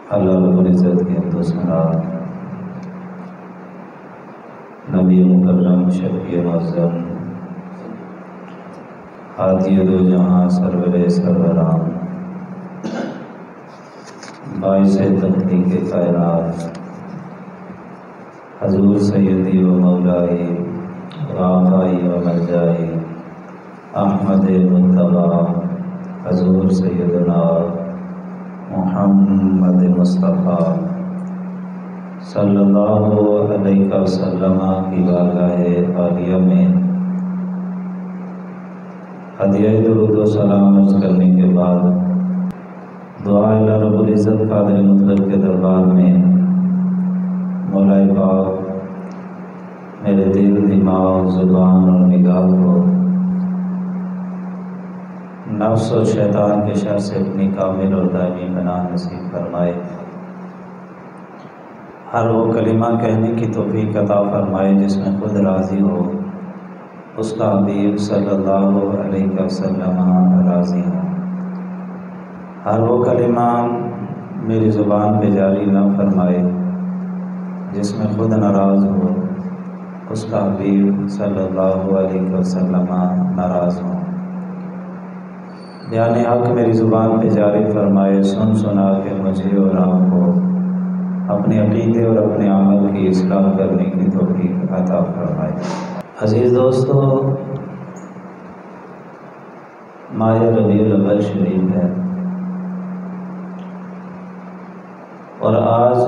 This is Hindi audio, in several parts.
अल्लाह रब्बुल इज़्ज़त के हम्दो-सना नबी मुकर्रम शफ़ी मुअज़्ज़म हादी दो जहां सरवरे सरवरां बाइसे तख्लीक़ कायनात हज़ूर सय्यदी व मौलाई व आक़ाई व मरजाई अहमद मुज्तबा हज़ूर सय्यदना मुहम्मद मुस्तफ़ा सल्लल्लाहु अलैहि वसल्लम की बारगाहे आलिया में हदिया दुरूद व सलाम अर्ज़ करने के बाद दुआ अल्लाह रब्बुल इज़्ज़त क़ादिर मुतलक़ के दरबार में मौलाए पाक मेरे दिल, दिमाग, ज़ुबान और निगाह को नफ्स और शैतान के शर से अपनी कामिल और दायमी पनाह नसीब फरमाए। हर वो कलिमा कहने की तौफ़ीक़ अता फरमाए जिसमें खुद राज़ी हो, उसका हबीब सल्लल्लाहु अलैहि वसल्लम राज़ी हो। हर वो कलिमा मेरी ज़ुबान पे जारी न फरमाए जिसमें खुद नाराज़ हो, उसका हबीब सल्लल्लाहु अलैहि वसल्लम नाराज़ हो। यानी हक़ मेरी ज़ुबान पे जारी फरमाए, सुन सुना के मुझे और आपको अपने अक़ीदे और अपने अमल की इस्लाह करने की तौफ़ीक़ अता फरमाए। अज़ीज़ दोस्तों, माह रबीउल अव्वल शरीफ है और आज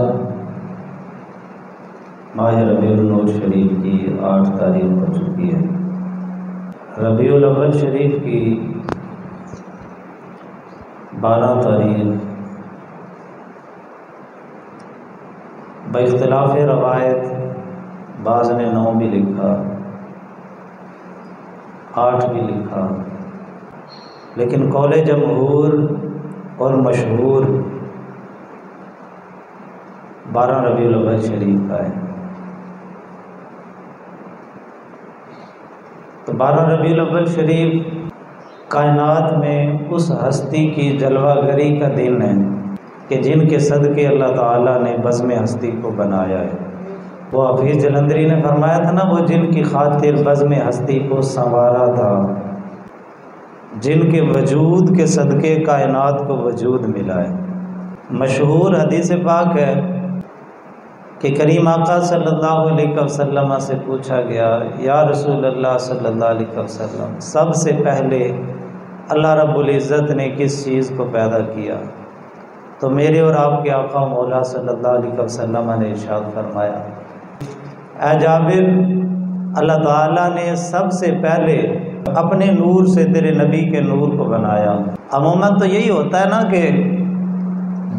माह रबीउल नूर शरीफ की 8 तारीख हो चुकी है। रबीउल अव्वल शरीफ की 12 तारीख बइख्तिलाफ़ रवायत बाज़ ने 9 भी लिखा, 8 भी लिखा, लेकिन कौले जमहूर और मशहूर 12 रबीउल अव्वल शरीफ का है। तो 12 रबीउल अव्वल शरीफ कायनात में उस हस्ती की जलवागरी का दिन है कि जिनके सदक़े अल्लाह ताला ने बज़्म हस्ती को बनाया है। वो हफीज़ जलंधरी ने फरमाया था ना, वो जिनकी खातिर बज़्म हस्ती को संवारा था, जिनके वजूद के सदक़े कायनात को वजूद मिला है। मशहूर हदीस पाक है कि करीम आका सल्लल्लाहु अलैहि वसल्लम से पूछा गया, या रसूल अल्लाह सल्लल्लाहु अलैहि वसल्लम, सबसे पहले अल्लाह रब्बुल इज़्ज़त ने किस चीज़ को पैदा किया? तो मेरे और आपके आका मौला सल्लल्लाहु अलैहि वसल्लम ने इरशाद फरमाया, ऐ जाबिर, अल्लाह ताला ने सबसे पहले अपने नूर से तेरे नबी के नूर को बनाया। अमूमन तो यही होता है ना कि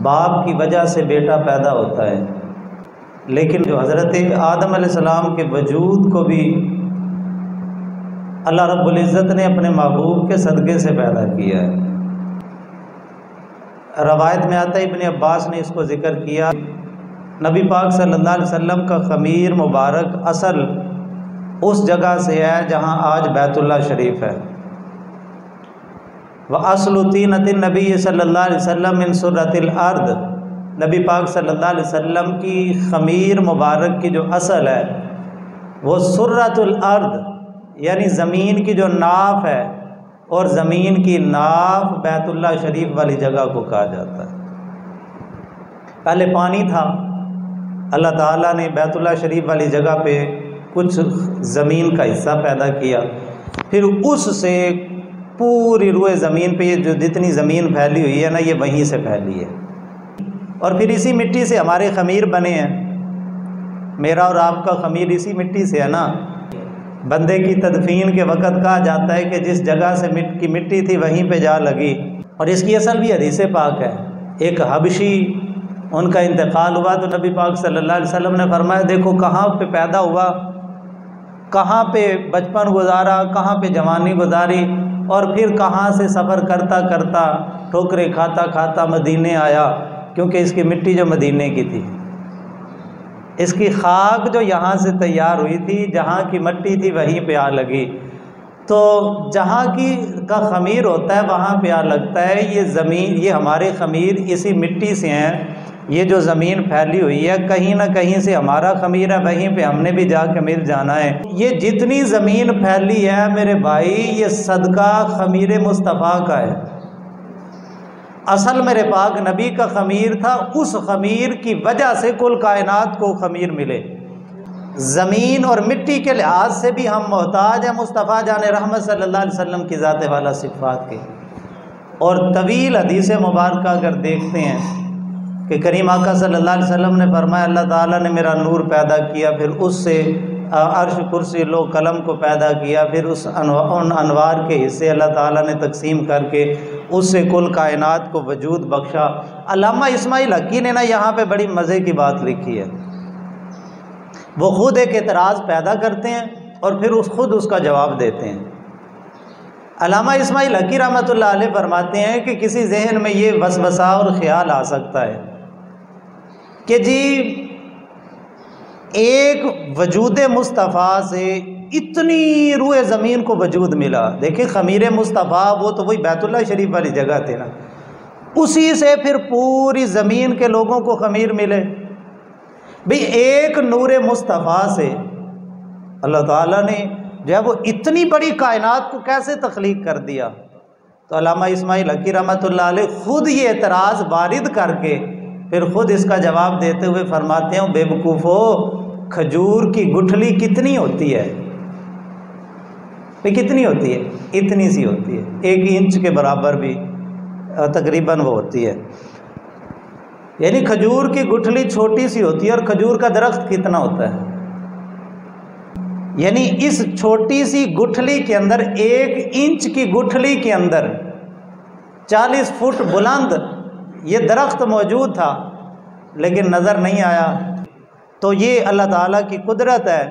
बाप की वजह से बेटा पैदा होता है, लेकिन जो हज़रत आदम अलैहिस्सलाम के वजूद को भी अल्लाह रब्बुल इज़्ज़त ने अपने महबूब के सदक़े से पैदा किया है। रवायत में आता है, इब्न अब्बास ने इसको ज़िक्र किया, नबी पाक सल्लल्लाहु अलैहि वसल्लम का ख़मीर मुबारक असल उस जगह से है जहाँ आज बैतुल्लाह शरीफ है। व अस्लु तीनतिन नबी सल्लल्लाहु अलैहि वसल्लम मिन सुर्रतिल अर्द, नबी पाक सल्लल्लाहु अलैहि वसल्लम की ख़मीर मुबारक की जो असल है वो सुर्रतुल अर्द यानी ज़मीन की जो नाफ है, और ज़मीन की नाफ बैतुल्लाह शरीफ वाली जगह को कहा जाता है। पहले पानी था, अल्लाह ताला ने बैतुल्लाह शरीफ वाली जगह पे कुछ ज़मीन का हिस्सा पैदा किया, फिर उससे पूरी रुए ज़मीन पे ये जो जितनी ज़मीन फैली हुई है ना, ये वहीं से फैली है। और फिर इसी मिट्टी से हमारे ख़मीर बने हैं। मेरा और आपका ख़मीर इसी मिट्टी से है ना। बंदे की तदफीन के वक़्त कहा जाता है कि जिस जगह से मिट्टी थी वहीं पे जा लगी। और इसकी असल भी हदीस पाक है। एक हबशी, उनका इंतकाल हुआ तो नबी पाक सल्लल्लाहु अलैहि वसल्लम ने फरमाया, देखो कहाँ पे पैदा हुआ, कहाँ पे बचपन गुजारा, कहाँ पे जवानी गुजारी, और फिर कहाँ से सफ़र करता करता ठोकरें खाता खाता मदीने आया, क्योंकि इसकी मिट्टी जो मदीने की थी, इसकी खाक जो यहाँ से तैयार हुई थी, जहाँ की मट्टी थी वहीं पे आ लगी। तो जहाँ की का ख़मीर होता है वहाँ पे आ लगता है। ये ज़मीन, ये हमारे ख़मीर इसी मिट्टी से हैं ये जो ज़मीन फैली हुई है कहीं ना कहीं से हमारा ख़मीर है, वहीं पे हमने भी जाके मिल जाना है। ये जितनी ज़मीन फैली है मेरे भाई, ये सदका ख़मीर मुस्तफ़ा का है। असल मेरे पाक नबी का ख़मीर था, उस ख़मीर की वजह से कुल कायनात को ख़मीर मिले। ज़मीन और मिट्टी के लिहाज से भी हम मोहताज हैं मुस्तफ़ा जान रहमत सल्लल्लाहु अलैहि वसल्लम की ज़ात वाला सिफ़ात के। और तवील हदीस मुबारक अगर देखते हैं कि करीम आका सल्लल्लाहु अलैहि वसल्लम ने फरमाया, अल्लाह ताला ने मेरा नूर पैदा किया, फिर उससे अर्श कुर्सी लो कलम को पैदा किया, फिर उन अनवार के हिस्से अल्लाह ताला ने तकसीम करके उससे कुल कायनात को वजूद बख्शा। अल्लामा इस्माइल हक़ी ने ना यहाँ पे बड़ी मज़े की बात लिखी है। वो ख़ुद एक एतराज़ पैदा करते हैं और फिर खुद उसका जवाब देते हैं। अल्लामा इस्माइल हक़ी रहमतुल्लाह अलैह फरमाते हैं कि किसी जहन में ये वसवसा और ख़्याल आ सकता है कि जी एक वजूद मुस्तफ़ा से इतनी रूए ज़मीन को वजूद मिला। देखिए ख़मीर मुस्तफ़ा वो तो वही बैतुल्लाह शरीफ वाली जगह थे ना, उसी से फिर पूरी ज़मीन के लोगों को ख़मीर मिले। भाई एक नूर मुस्तफ़ा से अल्लाह ताला ने जो है वो इतनी बड़ी कायनात को कैसे तख्लीक कर दिया। तो अल्लामा इस्माइल हक़ी रहमतुल्लाह अलैह ख़ुद ये एतराज़ वारिद करके फिर ख़ुद इसका जवाब देते हुए फरमाते हैं, बेवकूफ़ो खजूर की गुठली कितनी होती है? कितनी होती है? इतनी सी होती है, 1 इंच के बराबर भी तकरीबन वो होती है। यानी खजूर की गुठली छोटी सी होती है और खजूर का दरख्त कितना होता है? यानी इस छोटी सी गुठली के अंदर 1 इंच की गुठली के अंदर 40 फुट बुलंद ये दरख्त मौजूद था, लेकिन नज़र नहीं आया। तो ये अल्लाह ताला की कुदरत है,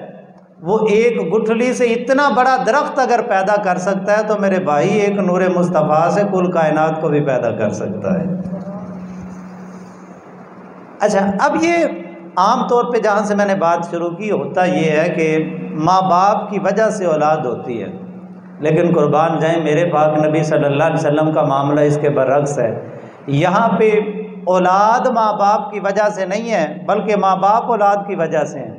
वो एक गुठली से इतना बड़ा दरख्त अगर पैदा कर सकता है तो मेरे भाई एक नूर मुस्तफ़ा से कुल कायनात को भी पैदा कर सकता है। अच्छा, अब ये आम तौर पे जहाँ से मैंने बात शुरू की, होता ये है कि माँ बाप की वजह से औलाद होती है, लेकिन कुर्बान जाएं मेरे पाक नबी सल्लल्लाहु अलैहि वसल्लम का मामला इसके बरअक्स है। यहाँ पे औलाद माँ बाप की वजह से नहीं है, बल्कि माँ बाप औलाद की वजह से हैं।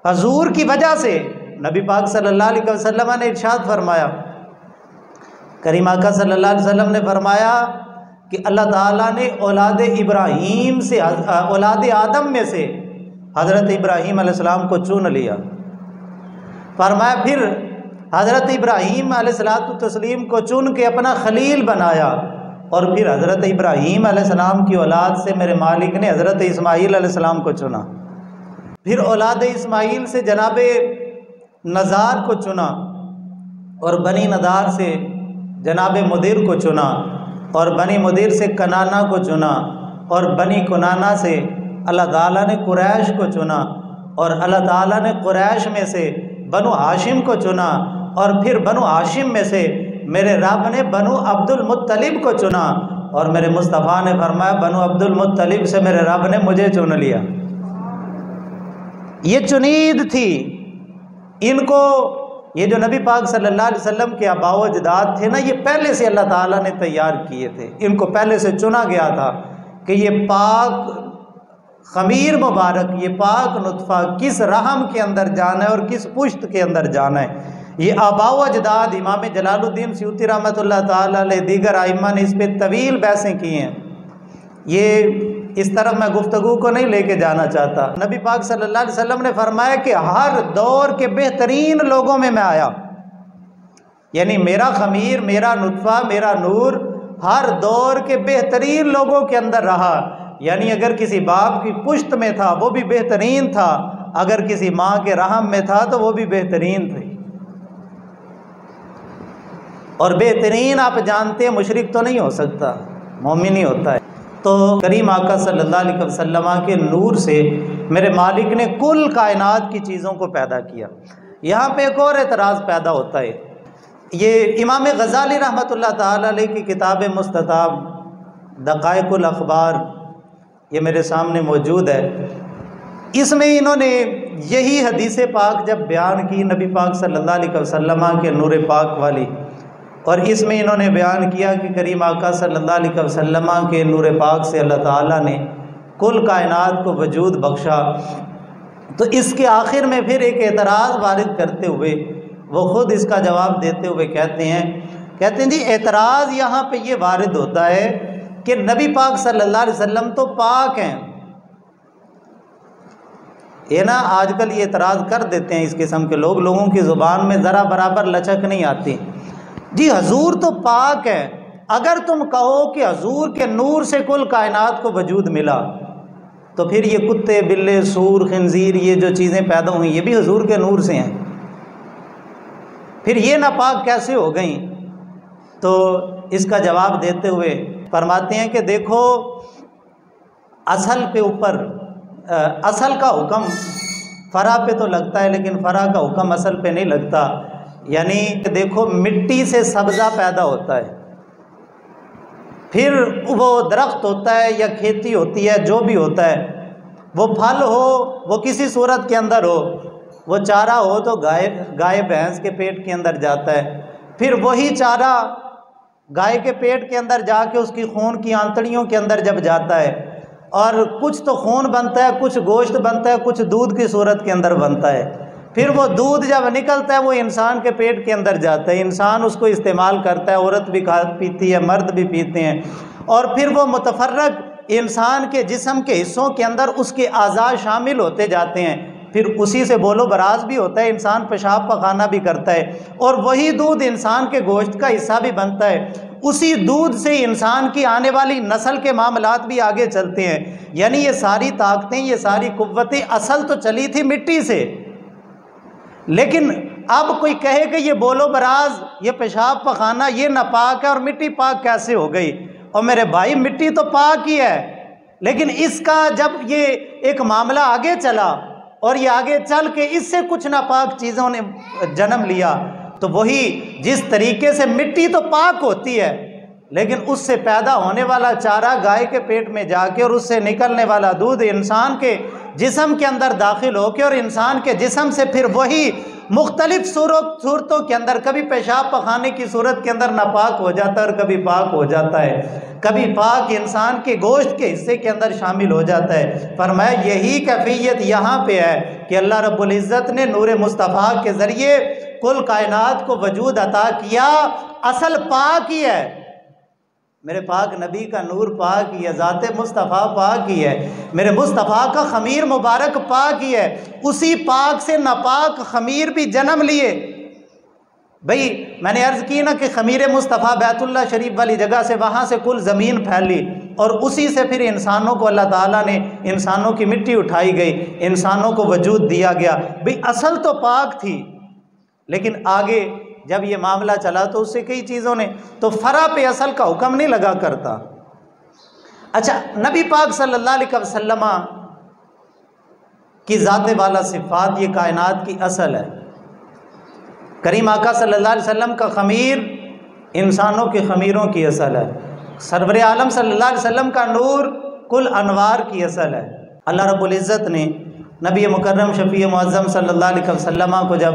हजूर की वजह से नबी पाक सल्लल्लाहु अलैहि वसल्लम ने इरशाद फरमाया, करीम आका सल्लल्लाहु अलैहि वसल्लम ने फरमाया कि अल्लाह ताला ने औलाद इब्राहीम से, औलाद आदम में से हज़रत इब्राहीम अलैहिस्सलाम को चुन लिया। फरमाया फिर हज़रत इब्राहीम अलैहिस्सलातु तस्लीम को चुन के अपना खलील बनाया, और फिर हज़रत इब्राहीम अलैहिस्सलाम की औलाद से मेरे मालिक ने हज़रत इस्माईल अलैहिस्सलाम को चुना। फिर औलाद इस्माईल से जनाबे नज़ार को चुना, और बनी नज़ार से जनाबे मुदीर को चुना, और बनी मुदीर से कनाना को चुना, और बनी कुनाना से अल्लाह ताला ने कुरैश को चुना, और अल्लाह ताला ने कुरैश में से बनु हाशिम को चुना, और फिर बनु हाशिम में से मेरे रब ने बनु अब्दुल मुत्तलिब को चुना, और मेरे मुस्तफ़ा ने फरमाया बनु अब्दुल मुत्तलिब से मेरे रब ने मुझे चुन लिया। ये चुनीद थी इनको, ये जो नबी पाक सल्लल्लाहु अलैहि वसल्लम के आबाओ अजदाद थे ना, ये पहले से अल्लाह ताला ने तैयार किए थे। इनको पहले से चुना गया था कि ये पाक ख़मीर मुबारक, ये पाक नुतफ़ा किस रहम के अंदर जाना है और किस पुश्त के अंदर जाना है। ये आबाओ अजदाद इमाम जलालुद्दीन सयूती रहमतुल्लाह ताला अलैह दीगर आइम्मा ने इस पर तवील बहसें की हैं। ये इस तरफ मैं गुफ्तगू को नहीं लेके जाना चाहता। नबी पाक सल्लल्लाहु अलैहि वसल्लम ने फरमाया कि हर दौर के बेहतरीन लोगों में मैं आया, यानी मेरा ख़मीर, मेरा नुतफ़ा, मेरा नूर हर दौर के बेहतरीन लोगों के अंदर रहा। यानी अगर किसी बाप की पुश्त में था वो भी बेहतरीन था, अगर किसी माँ के रहम में था तो वो भी बेहतरीन थे। और बेहतरीन आप जानते हैं मुशरिक तो नहीं हो सकता, मोमिन ही होता है। तो करीम आका सल्लल्लाहु अलैहि वसल्लम के नूर से मेरे मालिक ने कुल कायनात की चीज़ों को पैदा किया। यहाँ पे एक और एतराज़ पैदा होता है। ये इमाम गज़ाली रहमतुल्लाह ताला अलैह की किताब मुस्तताब दक़ाइक़ुल अख़बार, ये मेरे सामने मौजूद है। इसमें इन्होंने यही हदीस पाक जब बयान की नबी पाक सल्लल्लाहु अलैहि वसल्लम के नूर पाक वाली, और इसमें इन्होंने बयान किया कि करीम आका सल्लल्लाहु अलैहि वसल्लम के नूर पाक से अल्लाह ताला ने कुल कायनात को वजूद बख्शा। तो इसके आखिर में फिर एक एतराज़ वारिद करते हुए वो ख़ुद इसका जवाब देते हुए कहते हैं जी एतराज़ यहाँ पे ये वारिद होता है कि नबी पाक सल्लल्लाहु अलैहि वसल्लम तो पाक हैं। ये ना आजकल ये एतराज़ कर देते हैं इस किस्म के लोग, लोगों की ज़ुबान में ज़रा बराबर लचक नहीं आती। जी हजूर तो पाक है, अगर तुम कहो कि हजूर के नूर से कुल कायनात को वजूद मिला तो फिर ये कुत्ते बिल्ले सूर खिंजीर ये जो चीज़ें पैदा हुई ये भी हजूर के नूर से हैं, फिर ये नापाक कैसे हो गई? तो इसका जवाब देते हुए फरमाते हैं कि देखो असल पे ऊपर असल का हुक्म फ़रा पे तो लगता है लेकिन फ़रा का हुक्म असल पे नहीं लगता। यानी देखो मिट्टी से सब्ज़ा पैदा होता है, फिर वो दरख्त होता है या खेती होती है, जो भी होता है, वो फल हो वो किसी सूरत के अंदर हो, वो चारा हो तो गाय भैंस के पेट के अंदर जाता है, फिर वही चारा गाय के पेट के अंदर जाके उसकी खून की आंतड़ियों के अंदर जब जाता है और कुछ तो खून बनता है, कुछ गोश्त बनता है, कुछ दूध की सूरत के अंदर बनता है, फिर वो दूध जब निकलता है वो इंसान के पेट के अंदर जाता है, इंसान उसको इस्तेमाल करता है, औरत भी खा पीती है, मर्द भी पीते हैं, और फिर वो मुतफर्रक इंसान के जिस्म के हिस्सों के अंदर उसके आज़ा शामिल होते जाते हैं, फिर उसी से बोलो बराज भी होता है, इंसान पेशाब पखाना भी करता है, और वही दूध इंसान के गोश्त का हिस्सा भी बनता है, उसी दूध से इंसान की आने वाली नस्ल के मामलात भी आगे चलते हैं। यानी ये सारी ताकतें, ये सारी कुव्वतें असल तो चली थी मिट्टी से, लेकिन अब कोई कहे कि ये बोलो बराज, ये पेशाब पखाना ये नापाक है और मिट्टी पाक कैसे हो गई? और मेरे भाई मिट्टी तो पाक ही है, लेकिन इसका जब ये एक मामला आगे चला और ये आगे चल के इससे कुछ नापाक चीज़ों ने जन्म लिया, तो वही जिस तरीके से मिट्टी तो पाक होती है लेकिन उससे पैदा होने वाला चारा गाय के पेट में जाके और उससे निकलने वाला दूध इंसान के जिस्म के अंदर दाखिल होकर और इंसान के जिस्म से फिर वही मुख्तलिफ सूरतों के अंदर कभी पेशाब पखाने की सूरत के अंदर नापाक हो जाता है और कभी पाक हो जाता है, कभी पाक इंसान के गोश्त के हिस्से के अंदर शामिल हो जाता है। फरमाया यही कैफियत यहाँ पे है कि अल्लाह रब्बुल इज़्ज़त ने नूर मुस्तफ़ा के ज़रिए कुल कायनात को वजूद अता किया, असल पाक ही है, मेरे पाक नबी का नूर पाक ही है, ज़ाते मुस्तफ़ा पाक ही है, मेरे मुस्तफ़ा का ख़मीर मुबारक पाक ही है, उसी पाक से नापाक ख़मीर भी जन्म लिए। भाई मैंने अर्ज़ की ना कि ख़मीर मुस्तफ़ा बैतुल्लाह शरीफ वाली जगह से वहाँ से कुल ज़मीन फैली और उसी से फिर इंसानों को अल्लाह ताला ने इंसानों की मिट्टी उठाई गई, इंसानों को वजूद दिया गया। भाई असल तो पाक थी, लेकिन आगे जब ये मामला चला तो उससे कई चीज़ों ने तो फ़रा पे असल का हुक्म नहीं लगा करता। अच्छा, नबी पाक सल्लल्लाहु अलैहि वसल्लम की ज़ात वाला सिफ़ात ये कायनात की असल है। करीम आका सल्लल्लाहु अलैहि वसल्लम का ख़मीर इंसानों के ख़मीरों की असल है। सरवर आलम सल्लल्लाहु अलैहि वसल्लम का नूर कुल अनवार की असल है। अल्लाह रब्बुल इज़्ज़त ने नबी मुकर्रम शफ़ी मुअज़्ज़म सल्लल्लाहु अलैहि वसल्लम को जब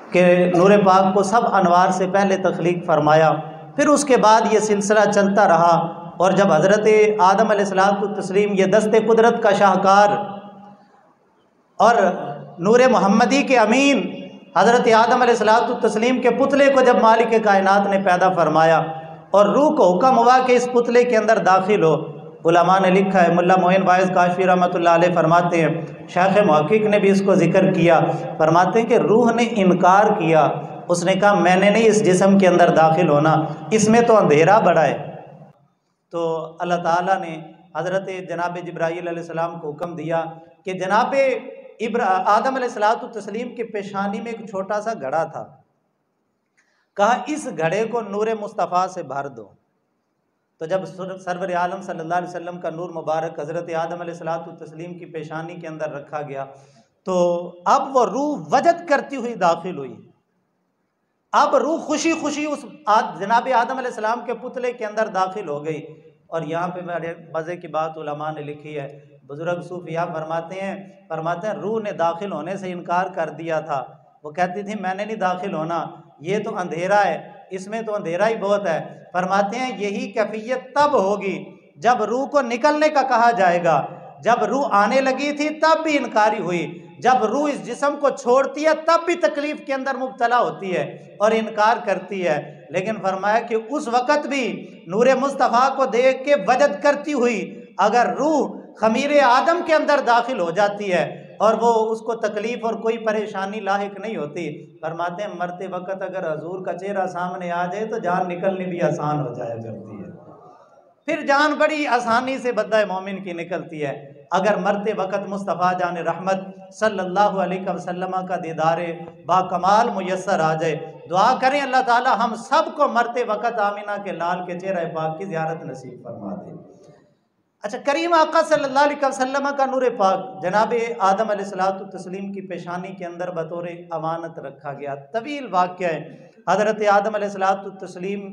कि नूर पाक को सब अनवार से पहले तख्लीक फरमाया, फिर उसके बाद ये सिलसिला चलता रहा और जब हज़रत आदम अलैहिस्सलातु तस्लीम ये दस्ते कुदरत का शाहकार और नूर मोहम्मदी के अमीन हज़रत आदम अलैहिस्सलातु तस्लीम के पुतले को जब मालिक कायनात ने पैदा फरमाया और रूह को हुक्म हुआ कि इस पुतले के अंदर दाखिल हो, उलमा ने लिखा है, मुल्ला मोइन वाइज़ काशफी रहमतुल्लाह अलैह फरमाते हैं, शेख मुहक्किक ने भी इसको ज़िक्र किया, फरमाते हैं कि रूह ने इनकार किया, उसने कहा मैंने नहीं इस जिस्म के अंदर दाखिल होना, इसमें तो अंधेरा बड़ा है। तो अल्लाह ताला ने हज़रत जनाब जिब्राईल अलैहिस्सलाम को हुक्म दिया कि जनाब आदम अलैहिस्सलातु तस्लीम की पेशानी में एक छोटा सा घड़ा था, कहा इस घड़े को नूर मुस्तफ़ा से भर दो। तो जब सरवर आलम सल्लल्लाहु अलैहि वसल्लम का नूर मुबारक हज़रत आदम अलैहिस्सलातु तस्लीम की पेशानी के अंदर रखा गया, तो अब वो रूह वजद करती हुई दाखिल हुई। अब रूह खुशी खुशी उस जनाब आदम अलैहिस्सलाम के पुतले के अंदर दाखिल हो गई। और यहाँ पे बड़े मज़े की बात उलमा ने लिखी है, बुज़ुर्ग सूफिया फरमाते हैं रूह ने दाखिल होने से इनकार कर दिया था। वो कहती थी मैंने नहीं दाखिल होना, ये तो अंधेरा है, इसमें तो अंधेरा ही बहुत है। फरमाते हैं यही कैफियत तब होगी जब रूह को निकलने का कहा जाएगा, जब रूह आने लगी थी तब भी इनकारी हुई, जब रूह इस जिस्म को छोड़ती है तब भी तकलीफ के अंदर मुब्तला होती है और इनकार करती है। लेकिन फरमाया कि उस वक़्त भी नूरे मुस्तफ़ा को देख के वजद करती हुई अगर रूह खमीर आदम के अंदर दाखिल हो जाती है और वो उसको तकलीफ और कोई परेशानी लाहिक नहीं होती। फरमाते हैं मरते वक़्त अगर हजूर का चेहरा सामने आ जाए तो जान निकलनी भी आसान हो जाया करती है, फिर जान बड़ी आसानी से बंदा मोमिन की निकलती है। अगर मरते वक़्त मुस्तफ़ा जान रहमत सल्लल्लाहु अलैहि वसल्लम का दीदारे बाकमाल मुयस्सर आ जाए, दुआ करें अल्लाह ताला हम सब को मरते वक़्त आमिना के लाल के चेहरे पाक की ज़ियारत नसीब फरमा दे। अच्छा, करीम आका सल्लल्लाहु अलैहि वसल्लम का नूर पाक जनाब आदम अलैहिस्सलातु तस्लीम की पेशानी के अंदर बतौर अमानत रखा गया। तवील वाक़या है। हज़रत आदम अलैहिस्सलातु तस्लीम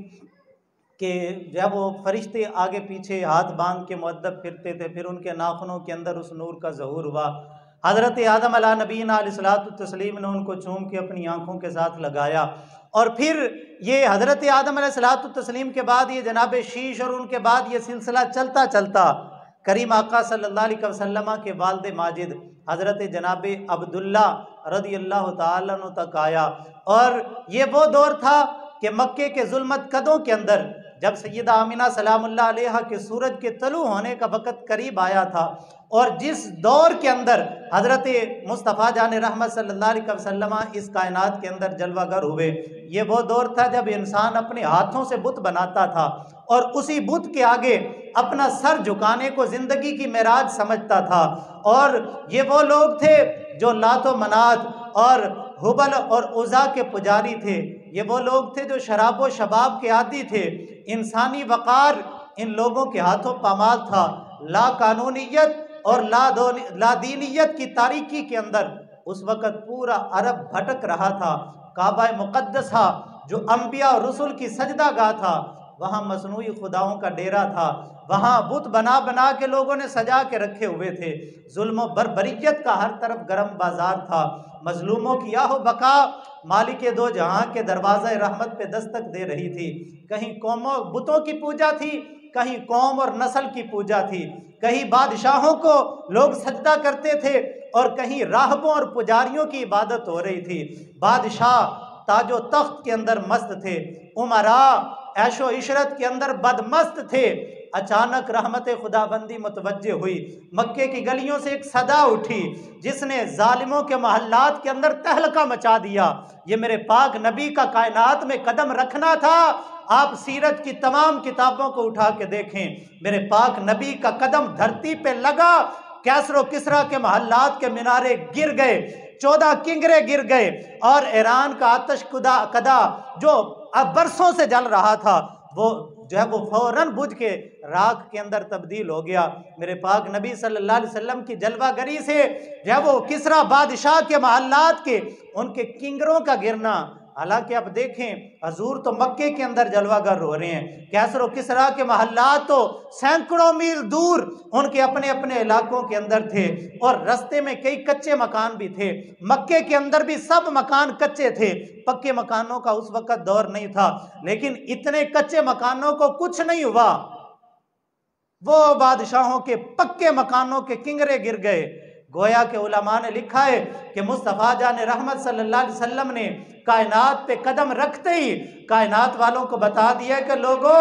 के जब वो फरिश्ते आगे पीछे हाथ बांध के मुअद्दब फिरते थे, फिर उनके नाखूनों के अंदर उस नूर का ज़हूर हुआ। हज़रत आदम अला नबीना अलैहिस्सलातु तस्लीम ने उनको चूम के अपनी आँखों के साथ लगाया और फिर ये हज़रत आदम अलैहिस्सलातु तस्लीम के बाद ये जनाब शीश और उनके बाद ये सिलसिला चलता चलता करीम आका सल्लल्लाहु अलैहि वसल्लम के वालिद माजिद हज़रत जनाब अब्दुल्ला रज़ियल्लाहु ताला अन्हु तक आया। और ये वो दौर था कि मक्के के जुल्मत कदों के अंदर जब सैयदा आमिना सलामुल्लाह अलैहा के सूरज के तलू होने का वक़्त करीब आया था और जिस दौर के अंदर हज़रत मुस्तफ़ा जान रहमत सल्लल्लाहु अलैहि वसल्लम इस कायनात के अंदर जलवागर हुए, ये वो दौर था जब इंसान अपने हाथों से बुत बनाता था और उसी बुत के आगे अपना सर झुकाने को ज़िंदगी की मेराज समझता था। और ये वो लोग थे जो लातो मनात और हुबल और उज़ा के पुजारी थे। ये वो लोग थे जो शराब व शबाब के आदी थे। इंसानी वक़ार इन लोगों के हाथों पामाल था। ला कानूनियत और लादीनियत की तारीकी के अंदर उस वक़्त पूरा अरब भटक रहा था। काबा मुक़द्दसा जो अंबिया और रसूल की सजदागाह था, वहाँ मसनूई खुदाओं का डेरा था। वहाँ बुत बना बना के लोगों ने सजा के रखे हुए थे। जुल्म बर्बरियत का हर तरफ गर्म बाजार था। मजलूमों की याहो बका मालिक दो जहाँ के दरवाज़े रहमत पे दस्तक दे रही थी। कहीं कौमों बुतों की पूजा थी, कहीं कौम और नस्ल की पूजा थी, कहीं बादशाहों को लोग सजदा करते थे और कहीं राहबों और पुजारियों की इबादत हो रही थी। बादशाह ताजो तख्त के अंदर मस्त थे, उमरा ऐशो इशरत के अंदर बदमस्त थे। अचानक रहमत खुदाबंदी मुतवज्जे हुई। मक्के की गलियों से एक सदा उठी जिसने जालिमों के महल्लात के अंदर तहलका मचा दिया। ये मेरे पाक नबी का कायनात में कदम रखना था। आप सीरत की तमाम किताबों को उठा के देखें, मेरे पाक नबी का कदम धरती पे लगा, कैसरो किसरा के महल्लात के मीनारे गिर गए, 14 किंगरे गिर गए और ईरान का आतश कदा जो अब बरसों से जल रहा था वो जो है वो फौरन बुझ के राख के अंदर तब्दील हो गया। मेरे पाक नबी सल्लल्लाहु अलैहि वसल्लम की जलवागरी से जो है वो किसरा बादशाह के महल्लात के उनके किंगरों का गिरना। हालांकि आप देखें हजूर तो मक्के के अंदर जलवागर हो रहे हैं, कैसरो किसरा के महल्लात तो सैकड़ों मील दूर उनके अपने अपने इलाकों के अंदर थे और रास्ते में कई कच्चे मकान भी थे। मक्के के अंदर भी सब मकान कच्चे थे, पक्के मकानों का उस वक्त दौर नहीं था। लेकिन इतने कच्चे मकानों को कुछ नहीं हुआ, वो बादशाहों के पक्के मकानों के किंगरे गिर गए। गोया के उलमा ने लिखा है कि मुस्तफ़ा जान रहमत सल्लल्लाहु अलैहि वसल्लम ने कायनात पे कदम रखते ही कायनात वालों को बता दिया कि लोगों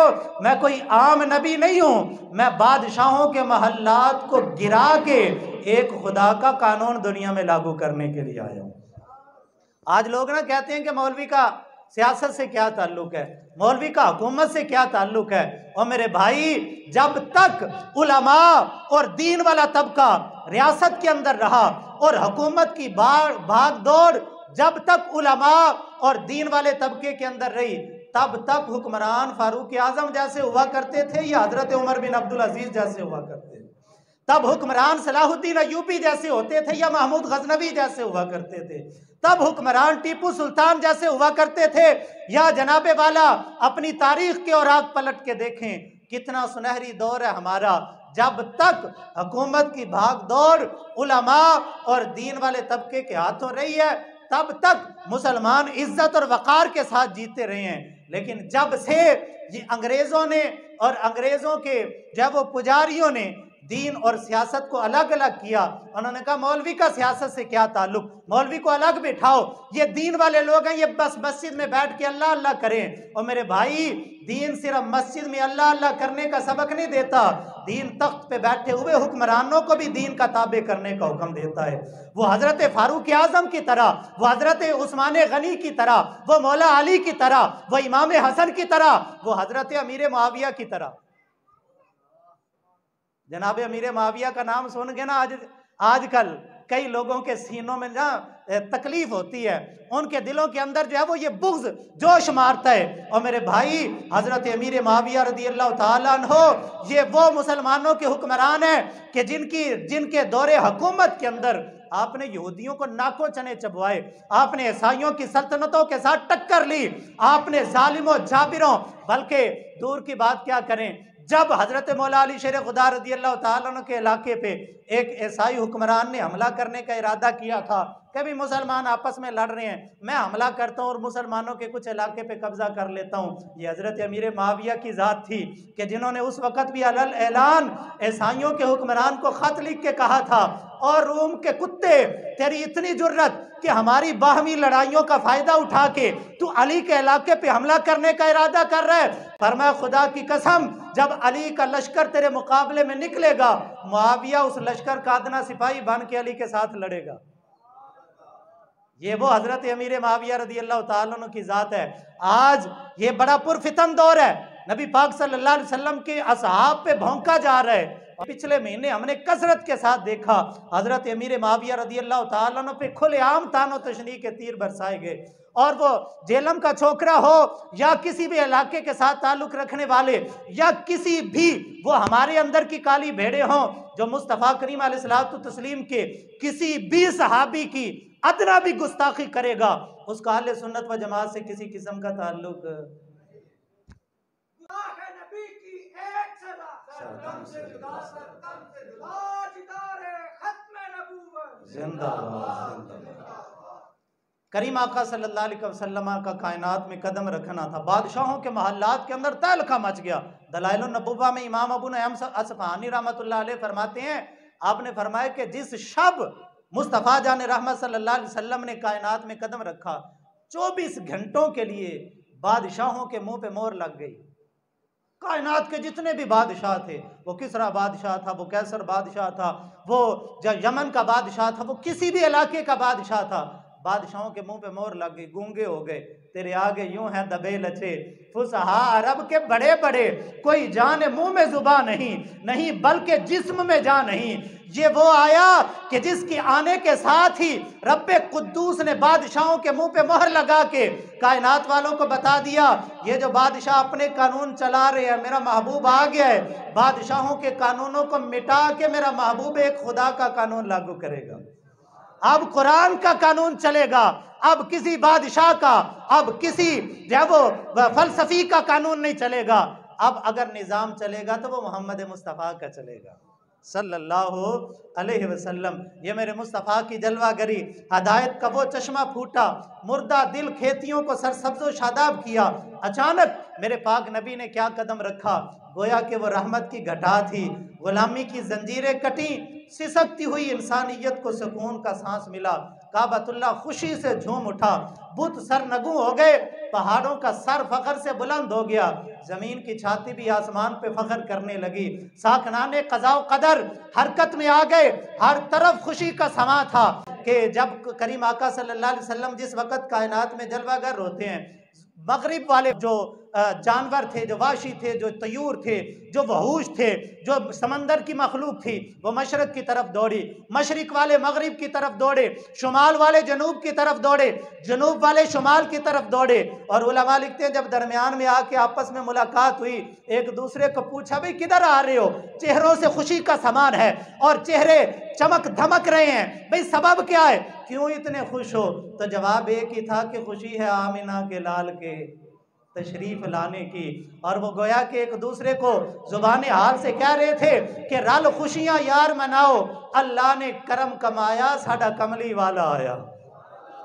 मैं कोई आम नबी नहीं हूँ, मैं बादशाहों के महल्लात को गिरा के एक खुदा का कानून दुनिया में लागू करने के लिए आया हूँ। आज लोग ना कहते हैं कि मौलवी का सियासत से क्या ताल्लुक है, मौलवी का हुकूमत से क्या ताल्लुक है। और मेरे भाई जब तक उलमा और दीन वाला तबका रियासत के अंदर रहा और हुकूमत की भाग दौड़ जब तक उलमा और दीन वाले तबके के अंदर रही, तब तक हुक्मरान फारूक आजम जैसे हुआ करते थे या हजरत उमर बिन अब्दुल अजीज जैसे हुआ करते थे, तब हुक्मरान सलाहुद्दीन अय्यूबी जैसे होते थे या महमूद गजनवी जैसे हुआ करते थे, तब हुक्मरान टीपू सुल्तान जैसे हुआ करते थे या जनाबे वाला अपनी तारीख के और आग पलट के देखें कितना सुनहरी दौर है हमारा। जब तक हुकूमत की भाग दौड़ उलमा और दीन वाले तबके के हाथों रही है तब तक मुसलमान इज्जत और वक़ार के साथ जीते रहे हैं। लेकिन जब से ये अंग्रेज़ों ने और अंग्रेज़ों के जब वो पुजारियों ने दीन और सियासत को अलग अलग किया, उन्होंने कहा मौलवी का सियासत से क्या ताल्लुक, मौलवी को अलग बिठाओ, ये दीन वाले लोग हैं, ये बस मस्जिद में बैठ के अल्लाह अल्लाह करें। और मेरे भाई, दीन सिर्फ मस्जिद में अल्लाह अल्लाह करने का सबक नहीं देता, दीन तख्त पे बैठे हुए हुक्मरानों को भी दीन का ताबे करने का हुक्म देता है। वो हजरत फारूक आजम की तरह, वो हजरत उस्मान गनी की तरह, वो मौला अली की तरह, वो इमाम हसन की तरह, वो हजरत अमीर मुआविया की तरह। जनाब अमीर मुआविया का नाम सुन के ना आजकल कई लोगों के सीनों में ना तकलीफ होती है, उनके दिलों के अंदर जो है वो ये बुग़्ज़ जोश मारता है। और मेरे भाई, हजरत अमीर मुआविया रज़ी अल्लाह ताला अन्हो ये वो मुसलमानों के हुक्मरान हैं कि जिनके दौरे हुकूमत के अंदर आपने यहूदियों को नाकों चने चबवाए, आपने ईसाइयों की सल्तनतों के साथ टक्कर ली, आपने जालिमों जाबिरों, बल्कि दूर की बात क्या करें, जब हजरत मौला अली शेर खुदा रज़ी अल्लाह ताला अन्हु के इलाके पे एक ईसाई हुक्मरान ने हमला करने का इरादा किया था, कभी मुसलमान आपस में लड़ रहे हैं, मैं हमला करता हूँ और मुसलमानों के कुछ इलाके पे कब्जा कर लेता हूँ। ये हजरत अमीर मुआविया की ज़ात थी कि जिन्होंने उस वक़्त भी अलल ऐलान ईसाइयों के हुक्मरान को ख़त लिख के कहा था, और रोम के कुत्ते, तेरी इतनी जुर्रत कि हमारी बाहमी लड़ाइयों का फ़ायदा उठा के तू अली के इलाके पे हमला करने का इरादा कर रहा है। फरमाया खुदा की कसम, जब अली का लश्कर तेरे मुकाबले में निकलेगा, मुआविया उस लश्कर का अदना सिपाही बन के अली के साथ लड़ेगा। ये वो हजरत अमीर मुआविया रज़ी अल्लाह ताला अन्हु की ज़ात है। आज ये बड़ा पुरफितन दौर है, नबी पाक सल्लल्लाहु अलैहि वसल्लम के असहाब पे भौंका जा रहा है। पिछले महीने हमने कसरत के साथ देखा, हजरत अमीर मुआविया रज़ी अल्लाह ताला अन्हु पे खुलेआम तानो तशनी के तीर बरसाए गए, और वो जेलम का छोकरा हो या किसी भी इलाके के साथ ताल्लुक रखने वाले, या किसी भी वो हमारे अंदर की काली भेड़े हों जो मुस्तफ़ा करीम अलैहिस्सलातु तस्लीम के किसी भी सहाबी की अदना भी गुस्ताखी करेगा, उसका अहले सुन्नत व जमात से किसी किस्म का ताल्लुक करीम आका सल्लल्लाहु अलैहि वसल्लम का कायनात में कदम रखना था। बादशाहों के महल्लात के अंदर तहलका मच गया। दलाइल नबुव्वा में इमाम अबू नईम असफ़हानी रहमतुल्लाह अलैह फरमाते हैं, आपने फरमाया कि जिस शब मुस्तफ़ा जान रहमत सल्लल्लाहु अलैहि वसल्लम ने कायनात में कदम रखा, 24 घंटों के लिए बादशाहों के मुंह पे मोहर लग गई। कायनात के जितने भी बादशाह थे, वो किसरा बादशाह था, वो कैसर बादशाह था, वो यमन का बादशाह था, वो किसी भी इलाके का बादशाह था, बादशाहों के मुंह पे मोहर लग गई, गूंगे हो गए। तेरे आगे यूं है दबे लचे फुसहा अरब के बड़े बड़े, कोई जान मुंह में जुबान नहीं बल्कि जिस्म में जान नहीं। ये वो आया कि जिसके आने के साथ ही रब्बे कुद्दूस ने बादशाहों के मुंह पे मोहर लगा के कायनात वालों को बता दिया, ये जो बादशाह अपने कानून चला रहे हैं, मेरा महबूब आ गया है, बादशाहों के कानूनों को मिटा के मेरा महबूब एक खुदा का कानून लागू करेगा। अब कुरान का कानून चलेगा, अब किसी बादशाह का, अब किसी जो वो फलसफी का कानून नहीं चलेगा। अब अगर निज़ाम चलेगा तो वो मोहम्मद मुस्तफ़ा का चलेगा सल्लल्लाहु अलैहि वसल्लम। ये मेरे मुस्तफ़ा की जलवागरी, हदायत का वो चश्मा फूटा, मुर्दा दिल खेतियों को सरसब्ज़ो शादाब किया। अचानक मेरे पाक नबी ने क्या कदम रखा, गोया कि वो रहमत की घटा थी, गुलामी की जंजीरें कटी, सिसकती हुई इंसानियत को सुकून का सांस मिला, काबतुल्लाह खुशी से झूम उठा, बुत सरनगू हो गए, पहाड़ों का सर फखर से बुलंद हो गया, जमीन की छाती भी आसमान पे फखर करने लगी, साकनाने कज़ा व क़दर हरकत में आ गए, हर तरफ खुशी का समा था कि जब करीम आका सल्लल्लाहु अलैहि वसल्लम जिस वक़्त कायनात में जलवागर होते हैं, मगरिब वाले जो जानवर थे, जो वाशी थे, जो तयूर थे, जो वहूश थे, जो समंदर की मखलूक थी, वो मशरक़ की तरफ दौड़ी, मशरिक वाले मगरिब की तरफ दौड़े, शुमाल वाले जनूब की तरफ दौड़े, जनूब वाले शुमाल की तरफ दौड़े। और उलमा लिखते हैं जब दरमियान में आके आपस में मुलाकात हुई, एक दूसरे को पूछा, भाई किधर आ रहे हो, चेहरों से खुशी का समान है और चेहरे चमक धमक रहे हैं, भाई सबब क्या है, क्यों इतने खुश हो? तो जवाब एक ही था कि खुशी है आमिना के लाल के तशरीफ लाने की। और वो गोया कि एक दूसरे को जुबान हाल से कह रहे थे कि रल खुशियां यार मनाओ, अल्लाह ने करम कमाया, साडा कमली वाला आया।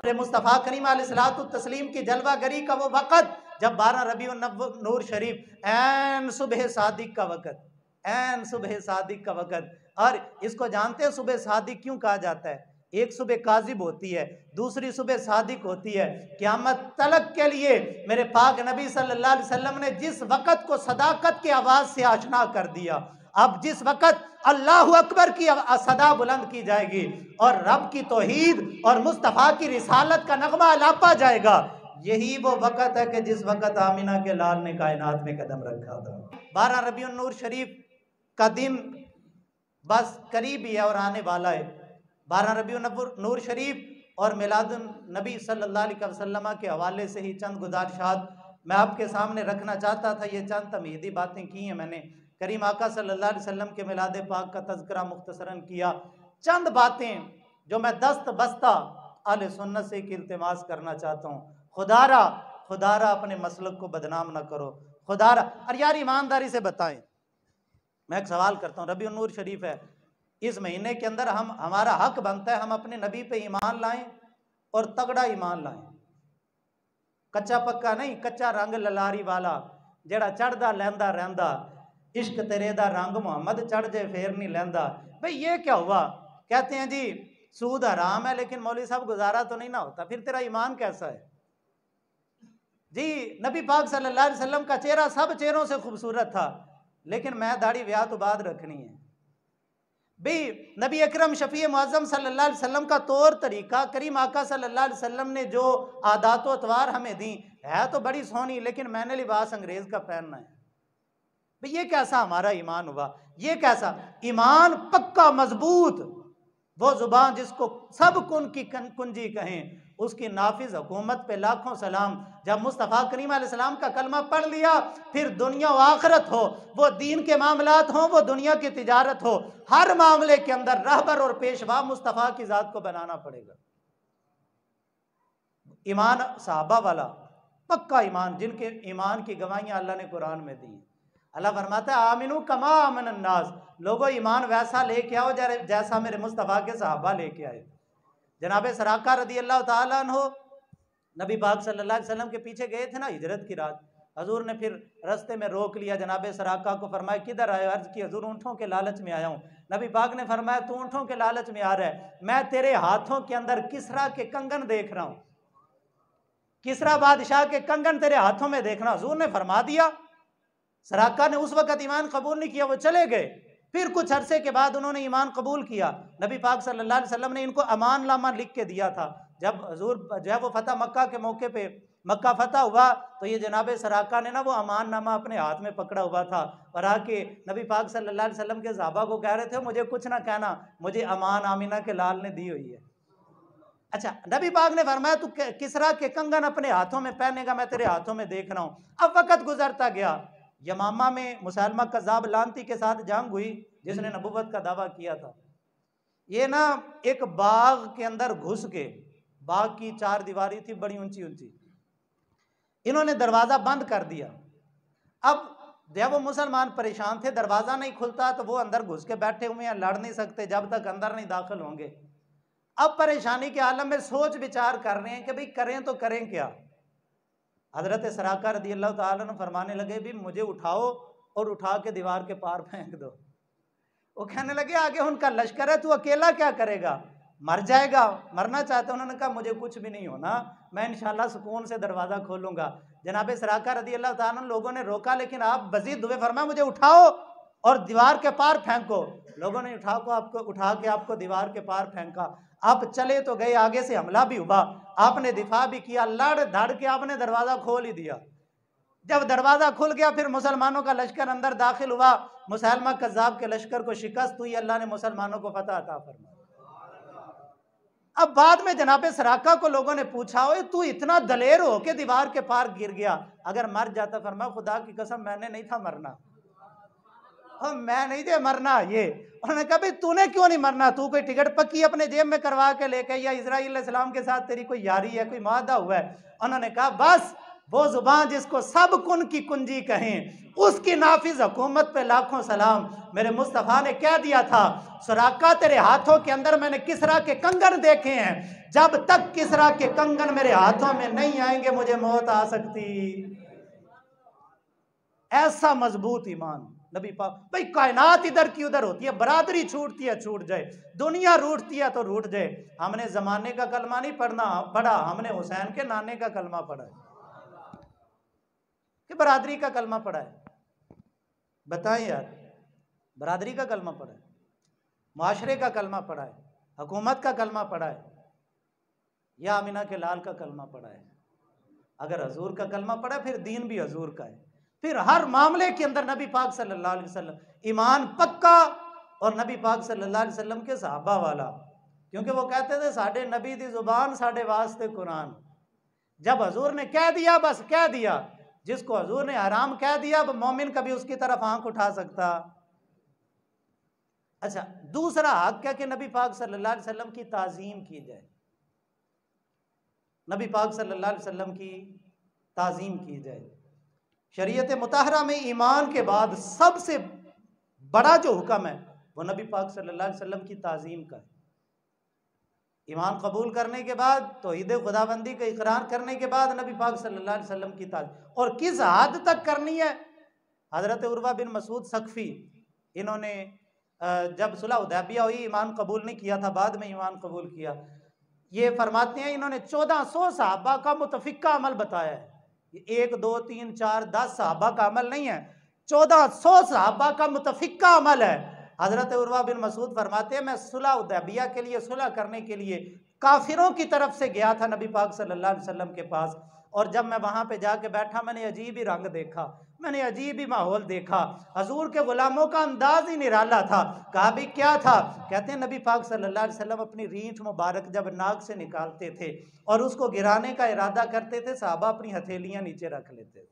मुस्तफ़ा करीम अलैहिस्सलातु तस्लीम की जलवागरी का वो वक़्त जब 12 रबीउन नूर शरीफ ऐन सुबह सादिक का वक़्त, ऐन सुबह सादिक का वक़्त, और इसको जानते हैं सुबह सादिक क्यों कहा जाता है? एक सुबह काजिब होती है, दूसरी सुबह सादिक होती है। क़यामत तलक के लिए मेरे पाक नबी सल्लल्लाहु अलैहि वसल्लम ने जिस वक़्त को सदाकत की आवाज़ से आशना कर दिया, अब जिस वक़्त अल्लाहु अकबर की सदा बुलंद की जाएगी और रब की तौहीद और मुस्तफ़ा की रिसालत का नगमा अलापा जाएगा, यही वो वक़्त है कि जिस वक़्त आमिना के लाल ने कायनात में कदम रखा था। 12 रबीउन नूर शरीफ का दिन बस करीब ही है और आने वाला है। 12 रबीउन नूर शरीफ और मिलादुन नबी सल्लल्लाहु अलैहि वसल्लम के हवाले से ही चंद गुज़ारिशात मैं आपके सामने रखना चाहता था। ये चंद तमहीदी बातें की हैं मैंने। करीम आका सल्लल्लाहु अलैहि वसल्लम के मिलाद पाक का तज़किरा मुख्तसरन किया। चंद बातें जो मैं दस्त बस्ता अहले सुन्नत से एक इल्तिमास करना चाहता हूँ। खुदारा अपने मसलक को बदनाम ना करो, खुदारा। और यार ईमानदारी से बताएं, मैं एक सवाल करता हूँ, रबीउन नूर शरीफ है, इस महीने के अंदर हमारा हक बनता है हम अपने नबी पे ईमान लाएं और तगड़ा ईमान लाएं, कच्चा पक्का नहीं, कच्चा रंग ललारी वाला जेड़ा चढ़दा लैंदा रहंदा, इश्क तेरे दा रंग मोहम्मद चढ़ जाए फिर नहीं लैंदा। भाई ये क्या हुआ? कहते हैं जी सूद हराम है, लेकिन मौलवी साहब गुजारा तो नहीं ना होता, फिर तेरा ईमान कैसा है जी? नबी पाक सल्लल्लाहु अलैहि वसल्लम का चेहरा सब चेहरों से खूबसूरत था, लेकिन मैं दाढ़ी ब्याह तो बाद रखनी है। भाई नबी अकरम शफी मुअज़्ज़म सल्लल्लाहु अलैहि वसल्लम का तौर तरीका, करीम आका सल्लल्लाहु अलैहि वसल्लम ने जो आदात व अतवार हमें दी है तो बड़ी सोहनी, लेकिन मैंने लिबास अंग्रेज का पहनना है। भाई ये कैसा हमारा ईमान हुआ? ये कैसा ईमान? पक्का मजबूत, वो जुबान जिसको सब कुन की कुंजी कहें, उसकी नाफिज हुकूमत पे लाखों सलाम। जब मुस्तफ़ा करीम अलैहिस्सलाम का कलमा पढ़ लिया, फिर दुनिया व आखिरत हो, वो दीन के मामलात हो, वो दुनिया की तिजारत हो, हर मामले के अंदर रहबर और पेशवा मुस्तफ़ा की ज़ात को बनाना पड़ेगा। ईमान सहाबा वाला पक्का ईमान, जिनके ईमान की गवाहियाँ अल्लाह ने कुरान में दी। अल्लाह फरमाता है आमिनू कमा आमन अन्नास, लोगों ईमान वैसा लेके आओ जैसा मेरे मुस्तफ़ा के सहाबा लेके आए। जनाब सराका रदी अल्लाह ताला अन्हो नबी पाक सल्लल्लाहु अलैहि वसल्लम के पीछे गए थे ना हिजरत की रात, हजूर ने फिर रास्ते में रोक लिया। जनाब सराका को फरमाया किधर आए? अर्ज की हजूर ऊँटों के लालच में आया हूँ। नबी पाक ने फरमाया तू ऊँटों के लालच में आ रहा है, मैं तेरे हाथों के अंदर किसरा के कंगन देख रहा हूँ, किसरा बादशाह के कंगन तेरे हाथों में देख रहा हूँ। हजूर ने फरमा दिया। सराका ने उस वक़्त ईमान कबूल नहीं किया, वो चले गए। फिर कुछ अरसे के बाद उन्होंने ईमान कबूल किया। नबी पाक सल्लल्लाहु अलैहि वसल्लम ने इनको अमान नामा लिख के दिया था। जब हजूर जो है वो फतह मक्का के मौके पे मक्का फतह हुआ तो ये जनाब सराका ने ना वो अमान नामा अपने हाथ में पकड़ा हुआ था और आके नबी पाक सल्लल्लाहु अलैहि वसल्लम के सहाबा को कह रहे थे मुझे कुछ ना कहना, मुझे अमान आमिना के लाल ने दी हुई है। अच्छा, नबी पाक ने फरमाया तू किसरा के कंगन अपने हाथों में पहनेगा, मैं तेरे हाथों में देख रहा हूँ। अब वक़्त गुजरता गया, यमामा में मुसलमा कज़ाब लानती के साथ जंग हुई जिसने नबूवत का दावा किया था। ये ना एक बाग के अंदर घुस के, बाग की 4 दीवारी थी बड़ी ऊंची ऊंची, इन्होंने दरवाज़ा बंद कर दिया। अब जब वो मुसलमान परेशान थे, दरवाज़ा नहीं खुलता तो वो अंदर घुस के बैठे हुए हैं, लड़ नहीं सकते जब तक अंदर नहीं दाखिल होंगे। अब परेशानी के आलम में सोच विचार कर रहे हैं कि भाई करें तो करें क्या। हजरत सराका रदी अल्लाह ताला अन्हु फरमाने लगे भी मुझे उठाओ और उठा के दीवार के पार फेंक दो। वो कहने लगे आगे उनका लश्कर है, तू अकेला क्या करेगा, मर जाएगा। मरना चाहते, उन्होंने कहा मुझे कुछ भी नहीं होना, मैं इंशाल्लाह सुकून से दरवाज़ा खोलूंगा। जनाब सराका रदी अल्लाह ताला अन्हु लोगों ने रोका, लेकिन आप मज़ीद दुए फरमाया मुझे उठाओ और दीवार के पार फेंको। लोगों ने उठा के आपको दीवार के पार फेंका। आप चले तो गए, आगे से हमला भी हुआ, आपने दिफा भी किया, लड़ धड़ के आपने दरवाज़ा खोल ही दिया। जब दरवाज़ा खुल गया फिर मुसलमानों का लश्कर अंदर दाखिल हुआ, मुसलमा कज़्ज़ाब के लश्कर को शिकस्त हुई, अल्लाह ने मुसलमानों को फतह अता फरमाया। अब बाद में जनाब सराका को लोगों ने पूछा ओए तू इतना दलेर हो के दीवार के पार गिर गया, अगर मर जाता, फरमाया खुदा की कसम मैंने नहीं था मरना, मैं नहीं थे मरना। ये उन्होंने कहा भाई तूने क्यों नहीं मरना, तू कोई टिकट पक्की अपने जेब में करवा के लेके, या इजराइल अलैहिस्सलाम के साथ तेरी कोई यारी है, कोई मादा हुआ है। उन्होंने कहा बस वो जुबान जिसको सब कुन की कुंजी कहें, उसकी नाफिज हुकूमत पे लाखों सलाम। मेरे मुस्तफ़ा ने कह दिया था सराका तेरे हाथों के अंदर मैंने किसरा के कंगन देखे हैं, जब तक किसरा के कंगन मेरे हाथों में नहीं आएंगे मुझे मौत आ सकती ऐसा मजबूत ईमान नबी पाक। भाई कायनात इधर की उधर होती है, बरादरी छूटती है छूट जाए, दुनिया रूठती है तो रूठ जाए। हमने जमाने का कलमा नहीं पढ़ा, हमने हुसैन के नाने का कलमा पढ़ा है कि बरादरी का कलमा पढ़ा है। बताएं यार, बरादरी का कलमा पढ़ा है, मुआशरे का कलमा पढ़ा है, हुकूमत का कलमा पढ़ा है, या अमीना के लाल का कलमा पढ़ा है? अगर हजूर का कलमा पढ़ा फिर दीन भी हजूर का है। फिर हर मामले के अंदर नबी पाक सल्लल्लाहु अलैहि वसल्लम, ईमान पक्का और नबी पाक सल्लल्लाहु अलैहि वसल्लम के सहाबा वाला। क्योंकि वो कहते थे साढ़े नबी दी जुबान साढ़े वास्ते कुरान। जब हजूर ने कह दिया बस कह दिया, जिसको हजूर ने हराम कह दिया अब मोमिन कभी उसकी तरफ आंख उठा सकता? अच्छा, दूसरा हक क्या कि नबी पाक सल्लल्लाहु अलैहि वसल्लम की ताजीम की जाए, नबी पाक सल्लल्लाहु अलैहि वसल्लम की ताजीम की जाए। शरीयत मुताहरा में ईमान के बाद सबसे बड़ा जो हुक्म है वो नबी पाक सल्लल्लाहु अलैहि वसल्लम की ताजीम का है। ईमान कबूल करने के बाद, तौहीद खुदाबंदी का इकरार करने के बाद नबी पाक सल्लल्लाहु अलैहि वसल्लम की ताजीम, और किस हद तक करनी है? हज़रत उर्वा बिन मसूद सकफ़ी, इन्होंने जब सुलह हुदैबिया हुई ईमान कबूल नहीं किया था, बाद में ईमान कबूल किया। ये फरमाते हैं इन्होंने 1400 सहाबा का मुतफिका अमल बताया है। 1 2 3 4 10 सहाबा का अमल नहीं है, 1400 सहाबा का मुतफिका अमल है। हजरत उर्वा बिन मसूद फरमाते हैं मैं सुलह हुदैबिया के लिए, सुलह करने के लिए काफिरों की तरफ से गया था नबी पाक सल्लल्लाहु अलैहि वसल्लम के पास, और जब मैं वहां पे जाके बैठा मैंने अजीब ही रंग देखा, मैंने अजीब ही माहौल देखा। हजूर के गुलामों का अंदाज ही निराला था। कहा भी क्या था? कहते हैं नबी पाक सल्लल्लाहु अलैहि वसल्लम अपनी रीठ मुबारक जब नाक से निकालते थे और उसको गिराने का इरादा करते थे, सहाबा अपनी हथेलियां नीचे रख लेते थे।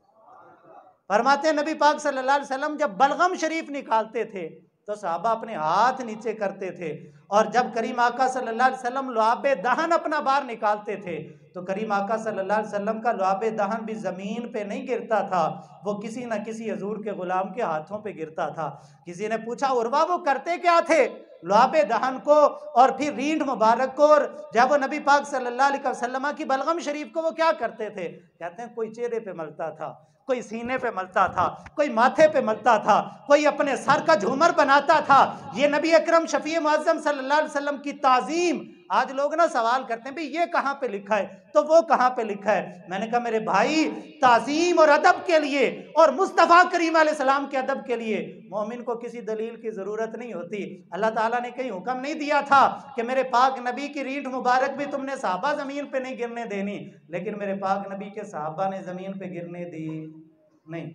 फरमाते हैं नबी पाक सल्लल्लाहु अलैहि वसल्लम जब बलगम शरीफ निकालते थे तो सहाबा अपने हाथ नीचे करते थे, और जब करीम आका सल्लल्लाहु अलैहि वसल्लम लुआबे दहन अपना बाहर निकालते थे तो करीम आका सल्लल्लाहु अलैहि वसल्लम का लुआबे दहन भी ज़मीन पे नहीं गिरता था, वो किसी न किसी हजूर के गुलाम के हाथों पे गिरता था। किसी ने पूछा उर्वा वो करते क्या थे? लुआबे दहन को और फिर रीढ़ मुबारक को, और जब वो नबी पाक सल्लल्लाहु अलैहि वसल्लम की बलगम शरीफ को वो क्या करते थे? कहते हैं कोई चेहरे पे मलता था, कोई सीने पे मलता था, कोई माथे पे मलता था, कोई अपने सर का झूमर बनाता था। ये नबी अकरम शफी मुअज्जम सल्लल्लाहु अलैहि वसल्लम की ताजीम। आज लोग ना सवाल करते हैं भाई ये कहाँ पे लिखा है, तो वो कहाँ पे लिखा है? मैंने कहा मेरे भाई, ताजीम और अदब के लिए और मुस्तफ़ा करीम अलैहिस्सलाम के अदब के लिए मोमिन को किसी दलील की ज़रूरत नहीं होती। अल्लाह ताला ने कहीं हुक्म नहीं दिया था कि मेरे पाक नबी की रीढ़ मुबारक भी तुमने सहाबा ज़मीन पे नहीं गिरने देनी, लेकिन मेरे पाक नबी के सहाबा ने ज़मीन पे गिरने दी नहीं।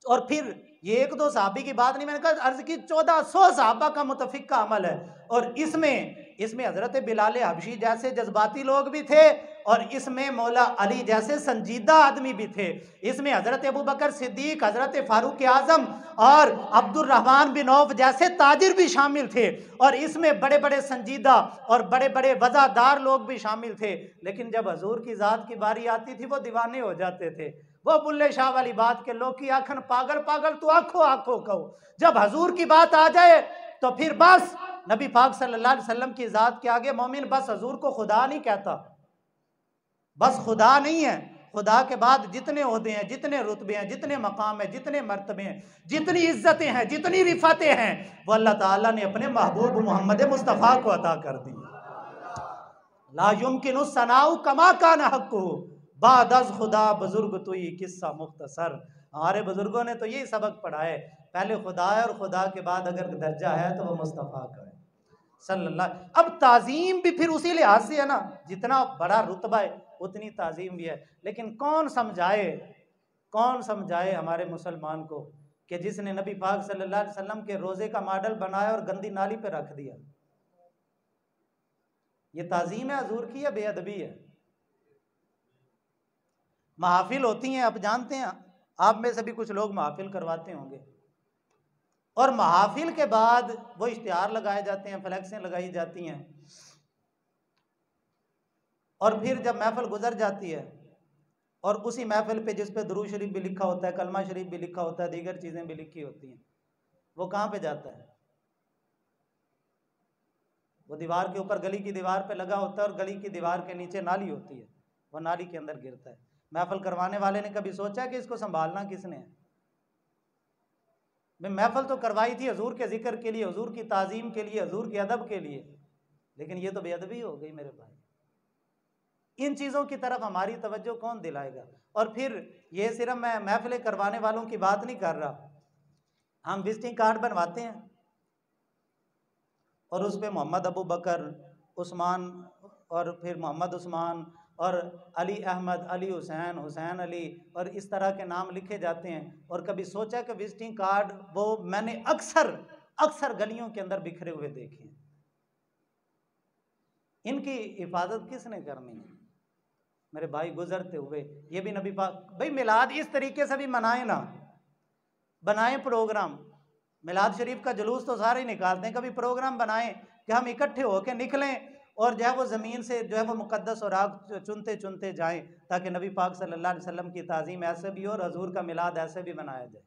और फिर ये 1 2 सहाबी की बात नहीं, मैंने कहा अर्ज की 1400 सहाबा का मुतफिक का अमल है, और इसमें हजरत बिलाल हबशी जैसे जज्बाती लोग भी थे, और इसमें मौला अली जैसे संजीदा आदमी भी थे, इसमें हजरत अबू बकर सिद्दीक, हजरत फारूक आजम और अब्दुर्रहमान बिन औफ जैसे ताजिर भी शामिल थे, और इसमें बड़े बड़े संजीदा और बड़े बड़े वज़ादार लोग भी शामिल थे। लेकिन जब हजूर की ज़ात की बारी आती थी वो दीवाने हो जाते थे। वो बुल्ले शाह वाली बात के लोग की आखन पागल पागल तो आंखों आंखों कहो, जब हजूर की बात आ जाए तो फिर बस नबी पाक सल्लल्लाहु अलैहि वसल्लम की जात के आगे मोमिन बस हजूर को खुदा नहीं कहता, बस खुदा नहीं है, खुदा के बाद जितने ओहदे हैं, जितने रुतबे हैं, जितने मकाम हैं, जितने मर्तबे हैं, जितनी इज्जतें हैं, जितनी रिफतें हैं, वो अल्लाह ताला ने अपने महबूब मोहम्मद मुस्तफ़ा को अता कर दी। ला युमकिनु सनाउ कमा कान हक़्क़ु बादज़ खुदा बुजुर्ग तुई किस्सा मुख्तसर। हमारे बुजुर्गों ने तो यही सबक पढ़ा है, पहले खुदा है और खुदा के बाद अगर दर्जा है तो वह मुस्तफ़ा का है सल्लल्लाहु। अब ताज़ीम भी फिर उसी लिहाज से है ना, जितना बड़ा रुतबा है उतनी ताज़ीम भी है। लेकिन कौन समझाए हमारे मुसलमान को कि जिसने नबी पाक सल्लल्लाहु अलैहि वसल्लम के रोज़े का मॉडल बनाया और गंदी नाली पे रख दिया, ये ताज़ीम है हजूर की या बेअदबी है? महफिल होती हैं, आप जानते हैं, आप में से भी कुछ लोग महफिल करवाते होंगे, और महफिल के बाद वो इश्तिहार लगाए जाते हैं, फ्लैक्सें लगाई जाती हैं, और फिर जब महफिल गुजर जाती है और उसी महफिल पे जिस पे दुरूद शरीफ भी लिखा होता है, कलमा शरीफ भी लिखा होता है, दीगर चीज़ें भी लिखी होती हैं, वो कहाँ पे जाता है? वो दीवार के ऊपर गली की दीवार पे लगा होता है, और गली की दीवार के नीचे नाली होती है, वो नाली के अंदर गिरता है। महफिल करवाने वाले ने कभी सोचा कि इसको संभालना किसने है? मैं महफल तो करवाई थी हजूर के जिक्र के लिए, हजूर की ताज़ीम के लिए, हजूर के अदब के लिए, लेकिन ये तो बेअदबी हो गई मेरे भाई। इन चीज़ों की तरफ हमारी तवज्जो कौन दिलाएगा? और फिर ये सिर्फ मैं महफिलें करवाने वालों की बात नहीं कर रहा, हम विजिटिंग कार्ड बनवाते हैं और उस पर मोहम्मद अबू बकर, उस्मान, और फिर मोहम्मद उस्मान और अली अहमद, अली हुसैन, हुसैन अली, और इस तरह के नाम लिखे जाते हैं। और कभी सोचा कि विजिटिंग कार्ड वो मैंने अक्सर गलियों के अंदर बिखरे हुए देखे हैं। इनकी हिफाजत किसने करनी है मेरे भाई? गुजरते हुए ये भी नबी पाक भाई मिलाद इस तरीके से भी मनाए ना, बनाए प्रोग्राम। मिलाद शरीफ का जुलूस तो सारे ही निकालते हैं, कभी प्रोग्राम बनाएं कि हम इकट्ठे होकर निकलें और जो है वो ज़मीन से जो है वो मुक़द्दस और आग चुनते चुनते जाएं, ताकि नबी पाक सल्लल्लाहु अलैहि वसल्लम की ताज़ीम ऐसे भी हो और हजूर का मिलाद ऐसे भी मनाया जाए।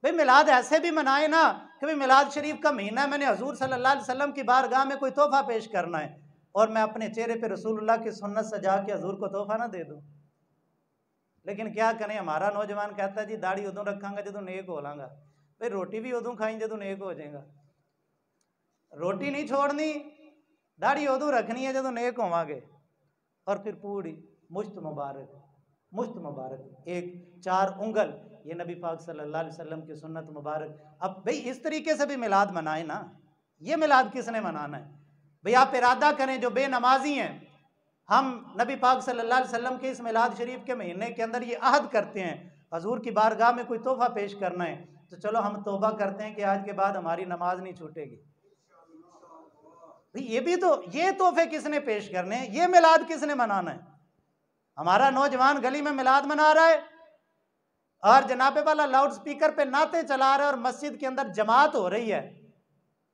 भाई मिलाद ऐसे भी मनाए ना कि भाई मिलाद शरीफ का महीना है, मैंने हजूर सल्लल्लाहु अलैहि वसल्लम की बारगाह में कोई तोहफ़ा पेश करना है और मैं अपने चेहरे पे रसूलुल्लाह की सुन्नत सजा के हजूर को तोहफ़ा ना दे दूँ। लेकिन क्या करें, हमारा नौजवान कहता है जी दाढ़ी उदों रखांगा जो नेक हो लांगा। भाई रोटी भी उदों खाई जो नेक हो जाएगा, रोटी नहीं छोड़नी, दाढ़ी उदों रखनी है जो नेक होवांगे। और फिर पूरी मुश्त मुबारक एक 4 उंगल, ये नबी पाक सल्लल्लाहु अलैहि वसल्लम की सुन्नत मुबारक। अब भाई इस तरीके से भी मिलाद मनाए ना, ये मिलाद किसने मनाना है भाई? आप इरादा करें जो बेनमाजी हैं, हम नबी पाक सल्लल्लाहु अलैहि वसल्लम के इस मिलाद शरीफ के महीने के अंदर ये अहद करते हैं हजूर की बारगाह में कोई तोहफा पेश करना है, तो चलो हम तौबा करते हैं कि आज के बाद हमारी नमाज नहीं छूटेगी। भाई ये भी तो, ये तोहफे किसने पेश करने हैं? ये मिलाद किसने मनाना है? हमारा नौजवान गली में मिलाद मना रहा है और जनाबे वाला लाउड स्पीकर पे नाते चला रहा है और मस्जिद के अंदर जमात हो रही है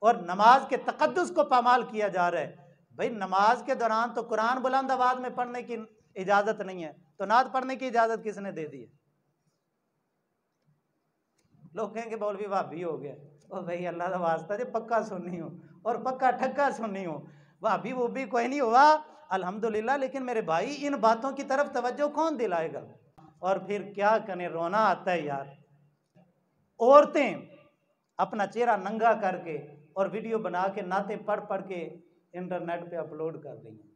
और नमाज के तकद्दुस को पामाल किया जा रहा है। भाई नमाज के दौरान तो कुरान बुलंद आवाज में पढ़ने की इजाजत नहीं है, तो नात पढ़ने की इजाजत किसने दे दी है? लोग कहेंगे मौलवी भाभी हो गया। ओ भाई अल्लाह का वास्ता जो पक्का सुन्नी हो और पक्का ठक्का सुन्नी हो, भाभी वो भी कोई नहीं हुआ अल्हम्दुलिल्लाह। लेकिन मेरे भाई इन बातों की तरफ तवज्जो कौन दिलाएगा? और फिर क्या करें, रोना आता है यार। औरतें अपना चेहरा नंगा करके और वीडियो बना के नाते पढ़ पढ़ के इंटरनेट पे अपलोड कर रही हैं।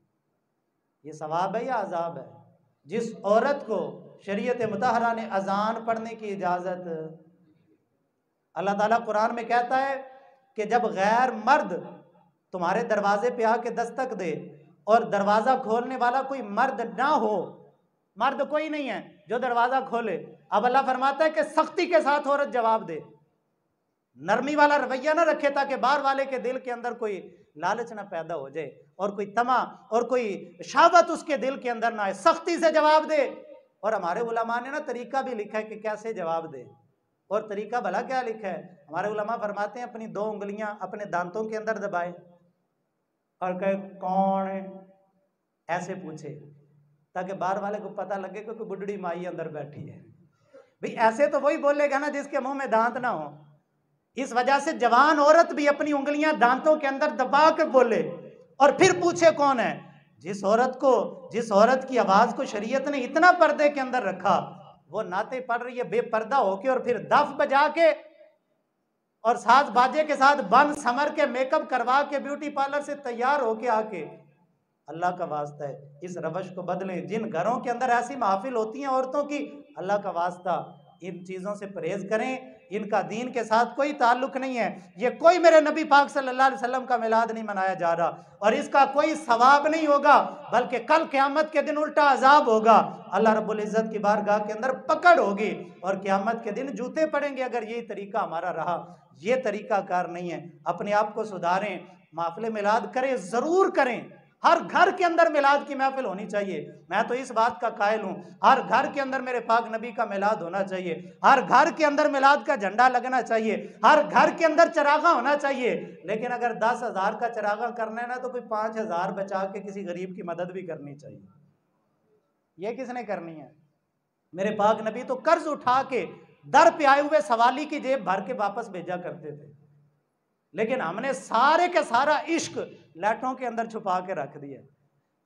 ये सवाब है या अजाब है? जिस औरत को शरीयत मुतहरा ने अजान पढ़ने की इजाजत, अल्लाह ताला कुरान में कहता है कि जब गैर मर्द तुम्हारे दरवाजे पे आके दस्तक दे और दरवाजा खोलने वाला कोई मर्द ना हो, मर्द कोई नहीं है जो दरवाजा खोले, अब अल्लाह फरमाता है कि सख्ती के साथ औरत जवाब दे, नरमी वाला रवैया ना रखे ताकि बाहर वाले के दिल के अंदर कोई लालच ना पैदा हो जाए और कोई तमा और कोई शावत उसके दिल के अंदर ना आए, सख्ती से जवाब दे। और हमारे उलमा ने ना तरीका भी लिखा है कि कैसे जवाब दे, और तरीका भला क्या लिखा है? हमारे उलमा फरमाते हैं अपनी 2 उंगलियां अपने दांतों के अंदर दबाए और कहे कौन है, ऐसे पूछे ताकि बाहर वाले को पता लगे कि कोई बुढ़ड़ी माई अंदर बैठी है। भाई ऐसे तो वही बोलेगा ना जिसके मुंह में दांत ना हो। इस वजह से जवान औरत भी अपनी उंगलियां दांतों के अंदर दबा के बोले और फिर पूछे कौन है। जिस औरत की आवाज को शरीयत ने इतना पर्दे के अंदर रखा, वो नाते पढ़ रही है बेपर्दा होके और फिर दफ बजा के और साज बाजे के साथ बन समर के मेकअप करवा के ब्यूटी पार्लर से तैयार होके आके, अल्लाह का वास्ता है इस रवश को बदलें। जिन घरों के अंदर ऐसी महफिल होती हैं औरतों की, अल्लाह का वास्ता इन चीज़ों से परहेज करें। इनका दीन के साथ कोई ताल्लुक नहीं है। ये कोई मेरे नबी पाक सल्लल्लाहु अलैहि वसल्लम का मिलाद नहीं मनाया जा रहा और इसका कोई सवाब नहीं होगा, बल्कि कल क़यामत के दिन उल्टा अजाब होगा। अल्लाह रब्बुल इज़्ज़त की बारगाह के अंदर पकड़ होगी और क़यामत के दिन जूते पड़ेंगे अगर यही तरीका हमारा रहा। ये तरीका कार नहीं है। अपने आप को सुधारें, महफिल मिलाद करें, ज़रूर करें। हर घर के अंदर मिलाद की महफिल होनी चाहिए। मैं तो इस बात का कायल हूँ, हर घर के अंदर मेरे पाक नबी का मिलाद होना चाहिए, हर घर के अंदर मिलाद का झंडा लगना चाहिए, हर घर के अंदर चरागा होना चाहिए। लेकिन अगर 10,000 का चरागा करना है ना, तो कोई 5,000 बचा के किसी गरीब की मदद भी करनी चाहिए। ये किसने करनी है? मेरे पाक नबी तो कर्ज उठा के दर पे आए हुए सवाली की जेब भर के वापस भेजा करते थे, लेकिन हमने सारे का सारा इश्क लाठों के अंदर छुपा के रख दिया।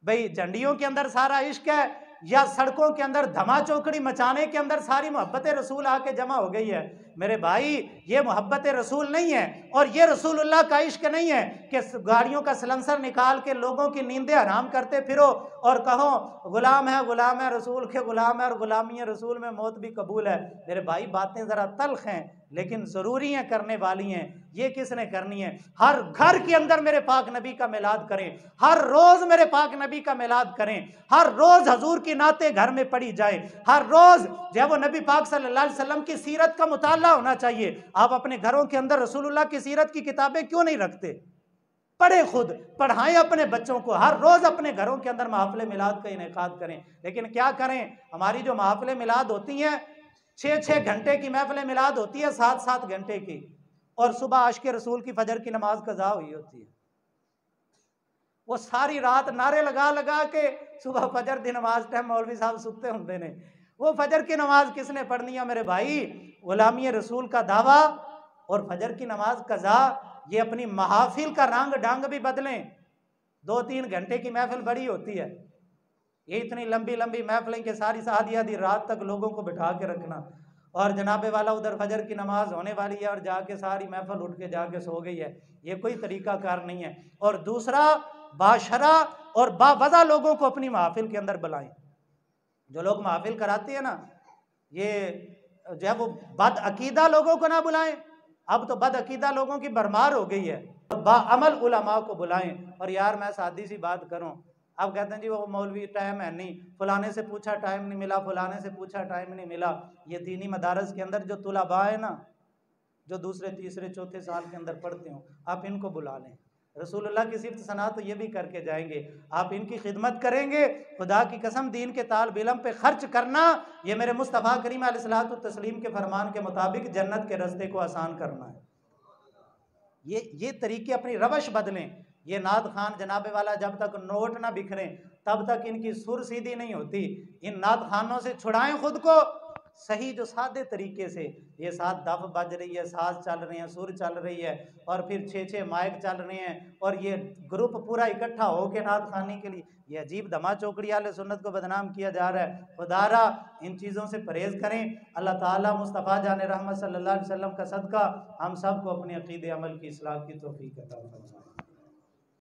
भाई झंडियों के अंदर सारा इश्क है या सड़कों के अंदर धमा चौकड़ी मचाने के अंदर सारी मोहब्बत रसूल आके जमा हो गई है, मेरे भाई ये मोहब्बत रसूल नहीं है, और ये रसूलुल्लाह का इश्क नहीं है कि गाड़ियों का सलेंसर निकाल के लोगों की नींदें हराम करते फिरो और कहो गुलाम है रसूल के गुलाम है और गुलामी रसूल में मौत भी कबूल है। मेरे भाई बातें ज़रा तल्ख हैं लेकिन ज़रूरी हैं, करने वाली हैं। ये किसने करनी है? हर घर के अंदर मेरे पाक नबी का मिलाद करें, हर रोज़ मेरे पाक नबी का मिलाद करें, हर रोज़ हजूर की नाते घर में पढ़ी जाए, हर रोज़ जो वो नबी पाक सल्लल्लाहु अलैहि वसल्लम की सीरत का मुताला होना चाहिए। आप अपने घरों के अंदर रसूलुल्लाह की सीरत की किताबें क्यों नहीं रखते? पढ़े, खुद पढ़ाएं अपने बच्चों को, हर रोज़ अपने घरों के अंदर महफिल मिलाद का इनेकाद करें। लेकिन क्या करें, हमारी जो महफिल मिलाद होती हैं 6-6 घंटे की महफिल मिलाद होती है, 7-7 घंटे की, और सुबह आशिक रसूल की फजर की नमाज कज़ा हुई होती है। वो सारी रात नारे लगा लगा के सुबह फजर की नमाज टाइम मौलवी साहब सुते होंगे ने, वो फजर की नमाज किसने पढ़नी है? मेरे भाई गुलामी रसूल का दावा और फजर की नमाज कज़ा, ये अपनी महाफिल का रंग ढंग भी बदलें। 2-3 घंटे की महफिल बड़ी होती है, ये इतनी लंबी लंबी महफिलें के सारी आधी आधी रात तक लोगों को बिठा के रखना, और जनाबे वाला उधर फजर की नमाज होने वाली है और जाके सारी महफिल उठ के जाके सो गई है। ये कोई तरीकाकार नहीं है। और दूसरा, बाशरा और बावज़ा लोगों को अपनी महफिल के अंदर बुलाएं। जो लोग महफिल कराते हैं ना, ये जो है वो बद अकीदा लोगों को ना बुलाएं। अब तो बद अकीदा लोगों की भरमार हो गई है। बाअमल उलमा को बुलाएं। और यार मैं सादी सी बात करूं, अब कहते हैं जी वो मौलवी टाइम है नहीं, फलाने से पूछा टाइम नहीं मिला, फलाने से पूछा टाइम नहीं मिला। ये दीनी मदारस के अंदर जो तुलबा है ना, जो दूसरे तीसरे चौथे साल के अंदर पढ़ते हो, आप इनको बुला लें। रसूलुल्लाह की सिफ्त सना तो ये भी करके जाएंगे, आप इनकी खिदमत करेंगे। खुदा की कसम दीन के तालिब इल्म पे खर्च करना, ये मेरे मुस्तफ़ा करीम अलैहिस्सलातु तस्लीम के फरमान के मुताबिक जन्नत के रास्ते को आसान करना है। ये तरीके अपनी रवश बदलें। ये नात खान जनाबे वाला जब तक नोट ना बिखरें तब तक इनकी सुर सीधी नहीं होती। इन नात खानों से छुड़ाएं खुद को सही जो सादे तरीके से। ये साथ दफ बज रही है, साज चल रहे हैं, सुर चल रही है, और फिर 6-6 माइक चल रहे हैं, और ये ग्रुप पूरा इकट्ठा हो के नात खानी के लिए, ये अजीब धमा चौकड़ी वाले सुन्नत को बदनाम किया जा रहा है। खुदारा इन चीज़ों से परहेज़ करें। अल्लाह ताला मुस्तफ़ा जान रहमत सल्लल्लाहु अलैहि वसल्लम का सदका हम सब को अपने अक़ीदे अमल की इस्लाह की तौफ़ीक़ अता फरमाए।